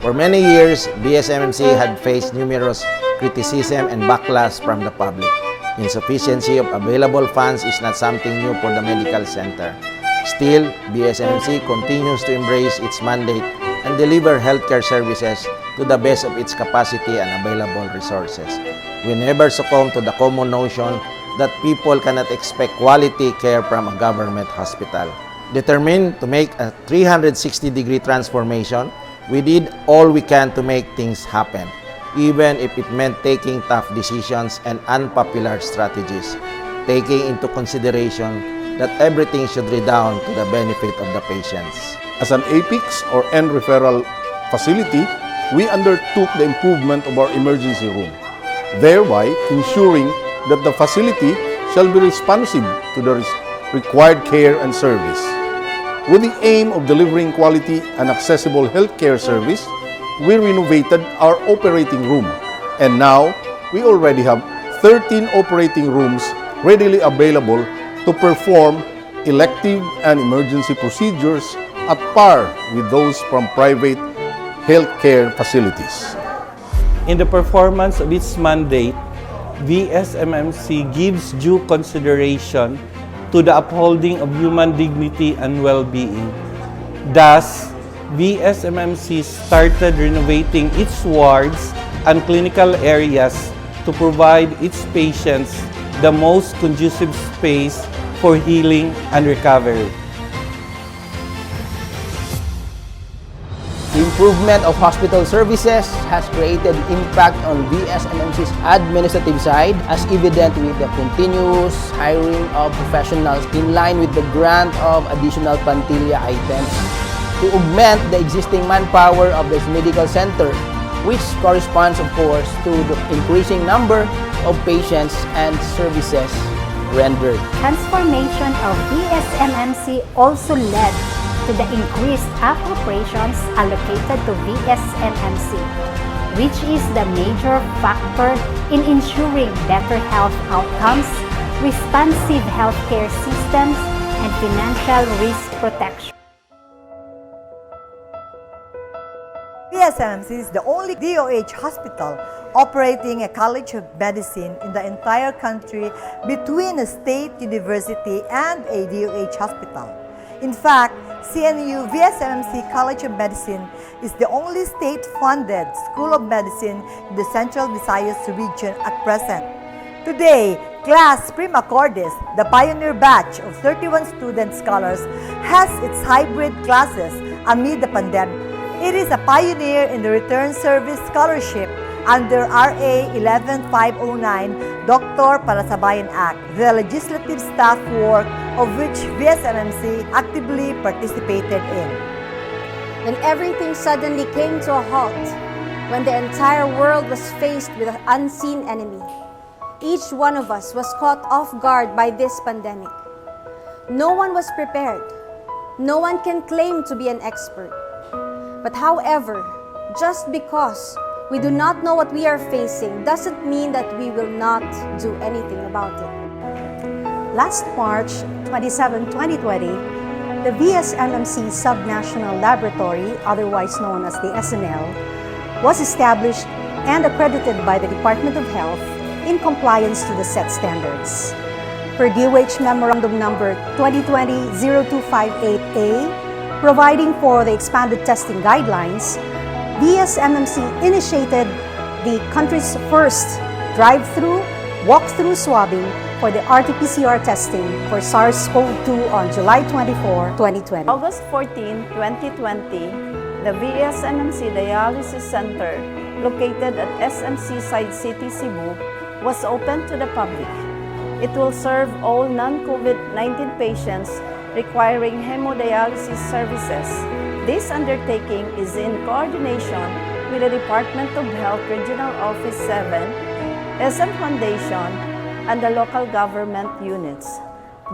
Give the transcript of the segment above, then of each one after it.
For many years, VSMMC had faced numerous criticism and backlash from the public. Insufficiency of available funds is not something new for the medical center. Still, VSMMC continues to embrace its mandate and deliver healthcare services to the best of its capacity and available resources. We never succumb to the common notion that people cannot expect quality care from a government hospital. Determined to make a 360-degree transformation, we did all we can to make things happen, even if it meant taking tough decisions and unpopular strategies, taking into consideration that everything should redound to the benefit of the patients. As an APICS or end referral facility, we undertook the improvement of our emergency room, thereby ensuring that the facility shall be responsive to the required care and service. With the aim of delivering quality and accessible healthcare service, we renovated our operating room, and now we already have 13 operating rooms readily available to perform elective and emergency procedures at par with those from private healthcare facilities. In the performance of its mandate, VSMMC gives due consideration to the upholding of human dignity and well-being. Thus, VSMMC started renovating its wards and clinical areas to provide its patients the most conducive space for healing and recovery. The improvement of hospital services has created impact on VSMMC's administrative side, as evident with the continuous hiring of professionals in line with the grant of additional Pantilla items to augment the existing manpower of this medical center, which corresponds, of course, to the increasing number of patients and services rendered. Transformation of VSMMC also led to the increased appropriations allocated to VSMMC, which is the major factor in ensuring better health outcomes, responsive healthcare systems, and financial risk protection. VSMMC is the only DOH hospital operating a College of Medicine in the entire country between a state university and a DOH hospital. In fact, CNU VSMMC College of Medicine is the only state-funded School of Medicine in the Central Visayas region at present. Today, Class Prima Cordis, the pioneer batch of 31 student scholars, has its hybrid classes amid the pandemic. It is a pioneer in the Return Service Scholarship under RA 11509, Doctor para sa Bayan Act, the legislative staff work of which VSMMC actively participated in. When everything suddenly came to a halt, when the entire world was faced with an unseen enemy, each one of us was caught off guard by this pandemic. No one was prepared. No one can claim to be an expert. But however, just because we do not know what we are facing doesn't mean that we will not do anything about it. Last March 27, 2020, the VSMMC Subnational Laboratory, otherwise known as the SNL, was established and accredited by the Department of Health in compliance to the set standards. Per DOH Memorandum Number 2020-0258A, providing for the expanded testing guidelines, VSMMC initiated the country's first drive-through, walk-through swabbing for the RT-PCR testing for SARS-CoV-2 on July 24, 2020. August 14, 2020, the VSMMC Dialysis Center, located at SMC Side City, Cebu, was open to the public. It will serve all non-COVID-19 patients requiring hemodialysis services. This undertaking is in coordination with the Department of Health Regional Office 7, SM Foundation, and the local government units.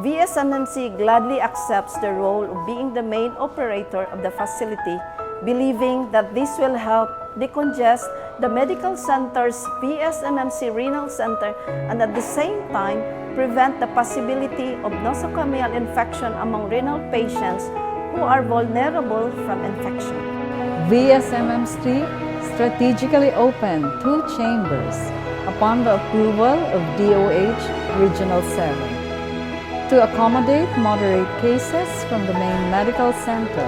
VSMMC gladly accepts the role of being the main operator of the facility, believing that this will help decongest the medical center's VSMMC Renal Center and at the same time prevent the possibility of nosocomial infection among renal patients who are vulnerable from infection. VSMMC strategically opened 2 chambers upon the approval of DOH Regional 7 to accommodate moderate cases from the main medical center.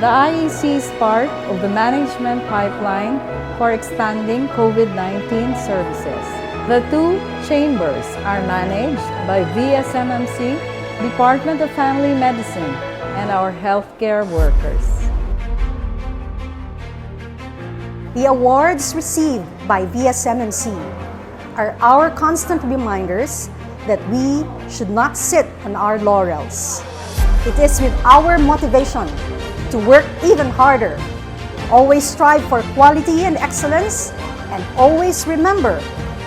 The IEC is part of the management pipeline for expanding COVID-19 services. The 2 chambers are managed by VSMMC, Department of Family Medicine, and our healthcare workers. The awards received by VSMMC are our constant reminders that we should not sit on our laurels. It is with our motivation to work even harder, always strive for quality and excellence, and always remember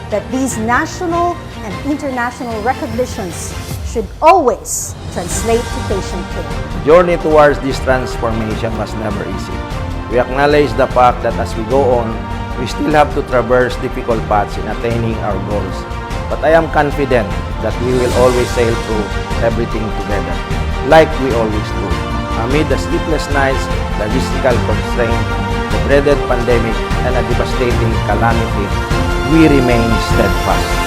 that these national and international recognitions should always translate to patient care. Journey towards this transformation was never easy. We acknowledge the fact that as we go on, we still have to traverse difficult paths in attaining our goals. But I am confident that we will always sail through everything together, like we always do. Amid the sleepless nights, logistical constraints, the dreaded pandemic, and a devastating calamity, we remain steadfast.